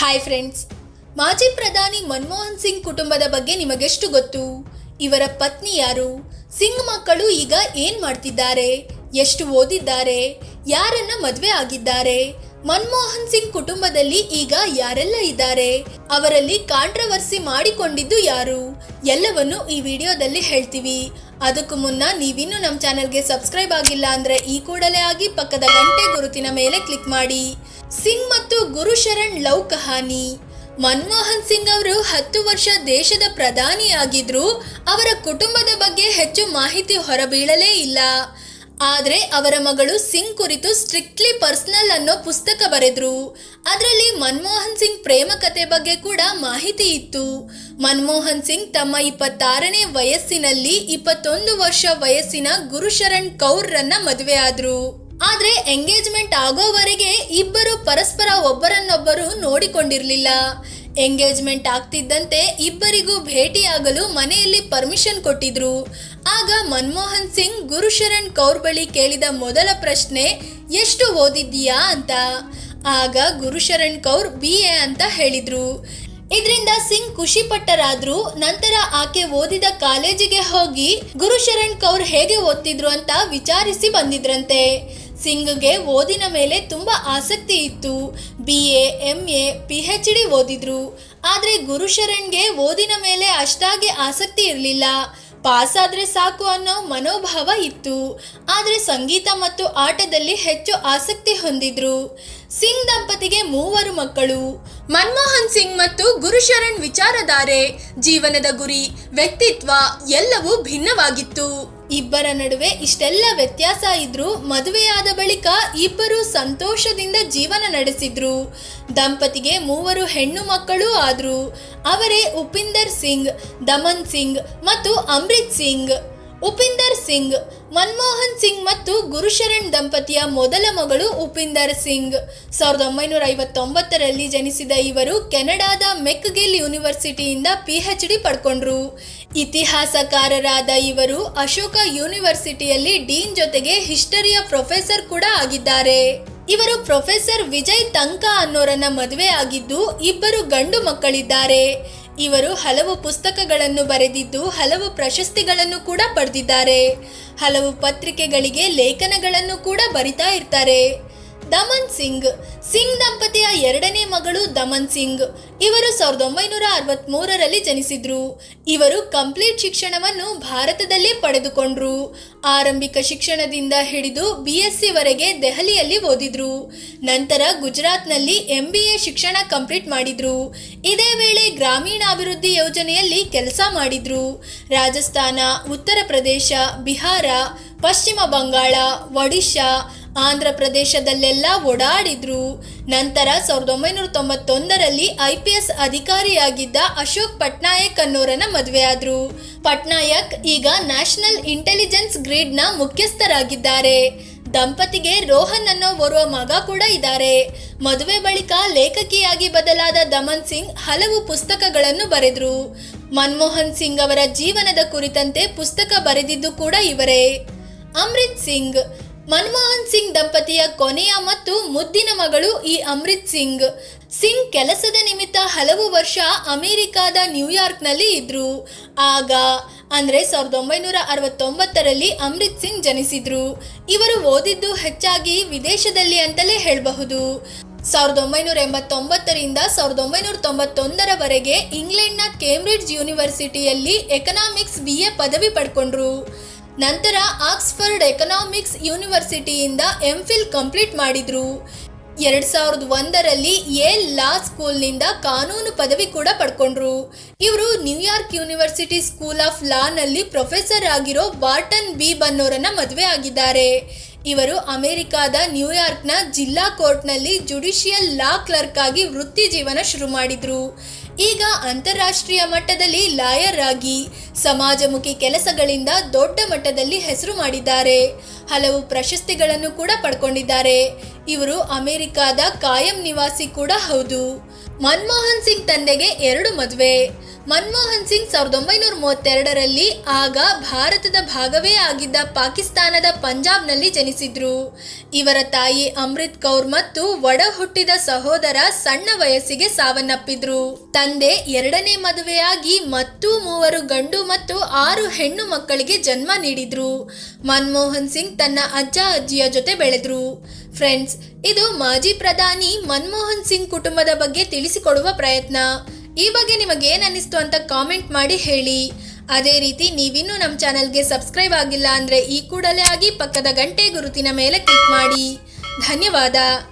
Hi friends, ಮಾಜಿ ಪ್ರಧಾನಿ ಮನಮೋಹನ್ ಸಿಂಗ್ ಕುಟುಂಬದ ಬಗ್ಗೆ ನಿಮಗೆಷ್ಟು ಗೊತ್ತು? ಇವರ ಪತ್ನಿ ಯಾರು? ಸಿಂಗ್ ಮಕ್ಕಳು ಈಗ ಏನ್ ಮಾಡ್ತಿದ್ದಾರೆ? ಎಷ್ಟು ಓದಿದ್ದಾರೆ? ಯಾರನ್ನ ಮದುವೆ ಆಗಿದ್ದಾರೆ? ಮನಮೋಹನ್ ಸಿಂಗ್ ಕುಟುಂಬದಲ್ಲಿ ಈಗ ಯಾರೆಲ್ಲ ಇದ್ದಾರೆ? ಅವರಲ್ಲಿ ಕಾಂಟ್ರವರ್ಸಿ ಮಾಡಿಕೊಂಡಿದ್ದು ಯಾರು? ಎಲ್ಲವನ್ನು ಈ ವಿಡಿಯೋದಲ್ಲಿ ಹೇಳ್ತೀವಿ. ಅದಕ್ಕೂ ಮುನ್ನ ನೀವಿನ್ನೂ ನಮ್ಮ ಚಾನೆಲ್ಗೆ ಸಬ್ಸ್ಕ್ರೈಬ್ ಆಗಿಲ್ಲ ಅಂದ್ರೆ ಈ ಕೂಡಲೇ ಆಗಿ ಪಕ್ಕದ ಗಂಟೆ ಗುರುತಿನ ಮೇಲೆ ಕ್ಲಿಕ್ ಮಾಡಿ. ಸಿಂಗ್ ಮತ್ತು ಗುರು ಶರಣ್ ಲವ್ ಕಹಾನಿ. ಮನಮೋಹನ್ ಸಿಂಗ್ ಅವರು 10 ವರ್ಷ ದೇಶದ ಪ್ರಧಾನಿಯಾಗಿದ್ರು. ಅವರ ಕುಟುಂಬದ ಬಗ್ಗೆ ಹೆಚ್ಚು ಮಾಹಿತಿ ಹೊರಬೀಳಲೇ ಇಲ್ಲ. ಆದರೆ ಅವರ ಮಗಳು ಸಿಂಗ್ ಕುರಿತು ಸ್ಟ್ರಿಕ್ಟ್ಲಿ ಪರ್ಸನಲ್ ಅನ್ನೋ ಪುಸ್ತಕ ಬರೆದ್ರು. ಅದರಲ್ಲಿ ಮನಮೋಹನ್ ಸಿಂಗ್ ಪ್ರೇಮ ಕತೆ ಬಗ್ಗೆ ಕೂಡ ಮಾಹಿತಿ ಇತ್ತು. ಮನಮೋಹನ್ ಸಿಂಗ್ ತಮ್ಮ 26ನೇ ವಯಸ್ಸಿನಲ್ಲಿ 21 ವರ್ಷ ವಯಸ್ಸಿನ ಗುರು ಶರಣ್ ಕೌರ್ರನ್ನ ಮದುವೆ ಆದ್ರು. ಆದ್ರೆ ಎಂಗೇಜ್ಮೆಂಟ್ ಆಗೋವರೆಗೆ ಇಬ್ಬರು ಪರಸ್ಪರ ಒಬ್ಬರನ್ನೊಬ್ಬರು ನೋಡಿಕೊಂಡಿರ್ಲಿಲ್ಲ. ಎಂಗೇಜ್ಮೆಂಟ್ ಆಗ್ತಿದ್ದಂತೆ ಇಬ್ಬರಿಗೂ ಭೇಟಿಯಾಗಲು ಮನೆಯಲ್ಲಿ ಪರ್ಮಿಷನ್ ಕೊಟ್ಟಿದ್ರು. ಆಗ ಮನಮೋಹನ್ ಸಿಂಗ್ ಗುರು ಶರಣ್ ಕೌರ್ ಬಳಿ ಕೇಳಿದ ಮೊದಲ ಪ್ರಶ್ನೆ, ಎಷ್ಟು ಓದಿದ್ದೀಯಾ ಅಂತ. ಆಗ ಗುರು ಶರಣ್ ಕೌರ್ BA ಅಂತ ಹೇಳಿದ್ರು. ಇದರಿಂದ ಸಿಂಗ್ ಖುಷಿ ಪಟ್ಟರಾದ್ರು. ನಂತರ ಆಕೆ ಓದಿದ ಕಾಲೇಜಿಗೆ ಹೋಗಿ ಗುರು ಶರಣ್ ಕೌರ್ ಹೇಗೆ ಓದ್ತಿದ್ರು ಅಂತ ವಿಚಾರಿಸಿ ಬಂದಿದ್ರಂತೆ. ಸಿಂಗ್ಗೆ ಓದಿನ ಮೇಲೆ ತುಂಬಾ ಆಸಕ್ತಿ ಇತ್ತು. BA, MA, PhD ಓದಿದ್ರು. ಆದ್ರೆ ಗುರು ಶರಣ್ಗೆ ಓದಿನ ಮೇಲೆ ಅಷ್ಟಾಗಿ ಆಸಕ್ತಿ ಇರಲಿಲ್ಲ. ಪಾಸ್ ಆದ್ರೆ ಸಾಕು ಅನ್ನೋ ಮನೋಭಾವ ಇತ್ತು. ಆದ್ರೆ ಸಂಗೀತ ಮತ್ತು ಆಟದಲ್ಲಿ ಹೆಚ್ಚು ಆಸಕ್ತಿ ಹೊಂದಿದ್ರು. ಸಿಂಗ್ ದಂಪತಿಗೆ 3 ಮಕ್ಕಳು. ಮನಮೋಹನ್ ಸಿಂಗ್ ಮತ್ತು ಗುರು ಶರಣ್ ವಿಚಾರಧಾರೆ, ಜೀವನದ ಗುರಿ, ವ್ಯಕ್ತಿತ್ವ ಎಲ್ಲವೂ ಭಿನ್ನವಾಗಿತ್ತು. ಇಬ್ಬರ ನಡುವೆ ಇಷ್ಟೆಲ್ಲ ವ್ಯತ್ಯಾಸ ಇದ್ರೂ ಮದುವೆಯಾದ ಬಳಿಕ ಇಬ್ಬರು ಸಂತೋಷದಿಂದ ಜೀವನ ನಡೆಸಿದ್ರು. ದಂಪತಿಗೆ 3 ಹೆಣ್ಣು ಮಕ್ಕಳು ಆದ್ರು. ಅವರೇ ಉಪಿಂದರ್ ಸಿಂಗ್, ದಮನ್ ಸಿಂಗ್ ಮತ್ತು ಅಮೃತ್ ಸಿಂಗ್. ಉಪಿಂದರ್ ಸಿಂಗ್ ಮನಮೋಹನ್ ಸಿಂಗ್ ಮತ್ತು ಗುರು ಶರಣ್ ದಂಪತಿಯ ಮೊದಲ ಮಗಳು ಉಪಿಂದರ್ ಸಿಂಗ್. 1959ರಲ್ಲಿ ಜನಿಸಿದ ಇವರು ಕೆನಡಾದ ಮೆಕ್ಗಿಲ್ ಯೂನಿವರ್ಸಿಟಿಯಿಂದ PhD ಪಡ್ಕೊಂಡ್ರು. ಇತಿಹಾಸಕಾರರಾದ ಇವರು ಅಶೋಕ ಯೂನಿವರ್ಸಿಟಿಯಲ್ಲಿ ಡೀನ್ ಜೊತೆಗೆ ಹಿಸ್ಟರಿಯ ಪ್ರೊಫೆಸರ್ ಕೂಡ ಆಗಿದ್ದಾರೆ. ಇವರು ಪ್ರೊಫೆಸರ್ ವಿಜಯ್ ತಂಕಾ ಅನ್ನೋರನ್ನ ಮದುವೆ ಆಗಿದ್ದು ಇಬ್ಬರು ಗಂಡು ಮಕ್ಕಳಿದ್ದಾರೆ. ಇವರು ಹಲವು ಪುಸ್ತಕಗಳನ್ನು ಬರೆದಿದ್ದು ಹಲವು ಪ್ರಶಸ್ತಿಗಳನ್ನು ಕೂಡ ಪಡೆದಿದ್ದಾರೆ. ಹಲವು ಪತ್ರಿಕೆಗಳಿಗೆ ಲೇಖನಗಳನ್ನು ಕೂಡ ಬರಿತಾ ಇರ್ತಾರೆ. ದಮನ್ ಸಿಂಗ್ ದಂಪತಿಯ 2ನೇ ಮಗಳು ದಮನ್ ಸಿಂಗ್. ಇವರು 1963ರಲ್ಲಿ ಜನಿಸಿದ್ರು. ಇವರು ಕಂಪ್ಲೀಟ್ ಶಿಕ್ಷಣವನ್ನು ಭಾರತದಲ್ಲೇ ಪಡೆದುಕೊಂಡ್ರು. ಆರಂಭಿಕ ಶಿಕ್ಷಣದಿಂದ ಹಿಡಿದು BSc ವರೆಗೆ ದೆಹಲಿಯಲ್ಲಿ ಓದಿದ್ರು. ನಂತರ ಗುಜರಾತ್ನಲ್ಲಿ MBA ಶಿಕ್ಷಣ ಕಂಪ್ಲೀಟ್ ಮಾಡಿದ್ರು. ಇದೇ ವೇಳೆ ಗ್ರಾಮೀಣಾಭಿವೃದ್ಧಿ ಯೋಜನೆಯಲ್ಲಿ ಕೆಲಸ ಮಾಡಿದ್ರು. ರಾಜಸ್ಥಾನ, ಉತ್ತರ ಪ್ರದೇಶ, ಬಿಹಾರ, ಪಶ್ಚಿಮ ಬಂಗಾಳ, ಒಡಿಶಾ, ಆಂಧ್ರ ಪ್ರದೇಶದಲ್ಲೆಲ್ಲ ಓಡಾಡಿದ್ರು. ನಂತರ 1991ರಲ್ಲಿ IPS ಅಧಿಕಾರಿಯಾಗಿದ್ದ ಅಶೋಕ್ ಪಟ್ನಾಯಕ್ ಅನ್ನೋರನ್ನ ಮದುವೆ ಆದ್ರು. ಪಟ್ನಾಯಕ್ ಈಗ ನ್ಯಾಷನಲ್ ಇಂಟೆಲಿಜೆನ್ಸ್ ಗ್ರಿಡ್ನ ಮುಖ್ಯಸ್ಥರಾಗಿದ್ದಾರೆ. ದಂಪತಿಗೆ ರೋಹನ್ ಅನ್ನೋ ಓರ್ವ ಮಗ ಕೂಡ ಇದ್ದಾರೆ. ಮದುವೆ ಬಳಿಕ ಲೇಖಕಿಯಾಗಿ ಬದಲಾದ ದಮನ್ ಸಿಂಗ್ ಹಲವು ಪುಸ್ತಕಗಳನ್ನು ಬರೆದ್ರು. ಮನಮೋಹನ್ ಸಿಂಗ್ ಅವರ ಜೀವನದ ಕುರಿತಂತೆ ಪುಸ್ತಕ ಬರೆದಿದ್ದು ಕೂಡ ಇವರೇ. ಅಮೃತ್ ಸಿಂಗ್ ಮನಮೋಹನ್ ಸಿಂಗ್ ದಂಪತಿಯ ಕೊನೆಯ ಮತ್ತು ಮುದ್ದಿನ ಮಗಳು ಈ ಅಮೃತ್ ಸಿಂಗ್. ಸಿಂಗ್ ಕೆಲಸದ ನಿಮಿತ್ತ ಹಲವು ವರ್ಷ ಅಮೆರಿಕಾದ ನ್ಯೂಯಾರ್ಕ್ನಲ್ಲಿ ಇದ್ರು. ಆಗ ಅಂದ್ರೆ 1969ರಲ್ಲಿ ಅಮೃತ್ ಸಿಂಗ್ ಜನಿಸಿದ್ರು. ಇವರು ಓದಿದ್ದು ಹೆಚ್ಚಾಗಿ ವಿದೇಶದಲ್ಲಿ ಅಂತಲೇ ಹೇಳಬಹುದು. 1989ರಿಂದ 1991ರವರೆಗೆ ಇಂಗ್ಲೆಂಡ್ನ ಕೇಂಬ್ರಿಡ್ಜ್ ಯೂನಿವರ್ಸಿಟಿಯಲ್ಲಿ ಎಕನಾಮಿಕ್ಸ್ BA ಪದವಿ ಪಡ್ಕೊಂಡ್ರು. ನಂತರ ಆಕ್ಸ್ಫರ್ಡ್ ಎಕನಾಮಿಕ್ಸ್ ಯೂನಿವರ್ಸಿಟಿಯಿಂದ MPhil ಕಂಪ್ಲೀಟ್ ಮಾಡಿದ್ರು. 2001ರಲ್ಲಿ ಯೇಲ್ ಲಾ ಸ್ಕೂಲ್ನಿಂದ ಕಾನೂನು ಪದವಿ ಕೂಡ ಪಡ್ಕೊಂಡ್ರು. ಇವರು ನ್ಯೂಯಾರ್ಕ್ ಯೂನಿವರ್ಸಿಟಿ ಸ್ಕೂಲ್ ಆಫ್ ಲಾನಲ್ಲಿ ಪ್ರೊಫೆಸರ್ ಆಗಿರೋ ಬಾರ್ಟನ್ ಬಿ ಬನ್ನೋರನ್ನ ಮದುವೆ ಆಗಿದ್ದಾರೆ. ಇವರು ಅಮೆರಿಕಾದ ನ್ಯೂಯಾರ್ಕ್ನ ಜಿಲ್ಲಾ ಕೋರ್ಟ್ನಲ್ಲಿ ಜುಡಿಷಿಯಲ್ ಲಾ ಕ್ಲರ್ಕ್ ಆಗಿ ವೃತ್ತಿ ಜೀವನ ಶುರು ಮಾಡಿದ್ರು. ಈಗ ಅಂತಾರಾಷ್ಟ್ರೀಯ ಮಟ್ಟದಲ್ಲಿ ಲಾಯರ್ ಆಗಿ ಸಮಾಜಮುಖಿ ಕೆಲಸಗಳಿಂದ ದೊಡ್ಡ ಮಟ್ಟದಲ್ಲಿ ಹೆಸರು ಮಾಡಿದ್ದಾರೆ. ಹಲವು ಪ್ರಶಸ್ತಿಗಳನ್ನು ಕೂಡ ಪಡ್ಕೊಂಡಿದ್ದಾರೆ. ಇವರು ಅಮೆರಿಕಾದ ಕಾಯಂ ನಿವಾಸಿ ಕೂಡ ಹೌದು. ಮನಮೋಹನ್ ಸಿಂಗ್ ತಂದೆಗೆ 2 ಮದುವೆ. ಮನಮೋಹನ್ ಸಿಂಗ್ 1932ರಲ್ಲಿ ಆಗ ಭಾರತದ ಭಾಗವೇ ಆಗಿದ್ದ ಪಾಕಿಸ್ತಾನದ ಪಂಜಾಬ್ನಲ್ಲಿ ಜನಿಸಿದ್ರು. ಇವರ ತಾಯಿ ಅಮೃತ್ ಕೌರ್ ಮತ್ತು ಒಡ ಹುಟ್ಟಿದ ಸಹೋದರ ಸಣ್ಣ ವಯಸ್ಸಿಗೆ ಸಾವನ್ನಪ್ಪಿದ್ರು. ತಂದೆ ಎರಡನೇ ಮದುವೆಯಾಗಿ ಮತ್ತು 3 ಗಂಡು ಮತ್ತು 6 ಹೆಣ್ಣು ಮಕ್ಕಳಿಗೆ ಜನ್ಮ ನೀಡಿದ್ರು. ಮನಮೋಹನ್ ಸಿಂಗ್ ತನ್ನ ಅಜ್ಜ ಅಜ್ಜಿಯ ಜೊತೆ ಬೆಳೆದ್ರು. ಫ್ರೆಂಡ್ಸ್, ಇದು ಮಾಜಿ ಪ್ರಧಾನಿ ಮನಮೋಹನ್ ಸಿಂಗ್ ಕುಟುಂಬದ ಬಗ್ಗೆ ತಿಳಿಸಿಕೊಡುವ ಪ್ರಯತ್ನ. ಈ ಬಗ್ಗೆ ನಿಮಗೇನು ಅನ್ನಿಸ್ತು ಅಂತ ಕಾಮೆಂಟ್ ಮಾಡಿ ಹೇಳಿ. ಅದೇ ರೀತಿ ನೀವಿನ್ನೂ ನಮ್ಮ ಚಾನಲ್ಗೆ ಸಬ್ಸ್ಕ್ರೈಬ್ ಆಗಿಲ್ಲ ಅಂದರೆ ಈ ಕೂಡಲೇ ಆಗಿ ಪಕ್ಕದ ಗಂಟೆ ಗುರುತಿನ ಮೇಲೆ ಕ್ಲಿಕ್ ಮಾಡಿ. ಧನ್ಯವಾದ.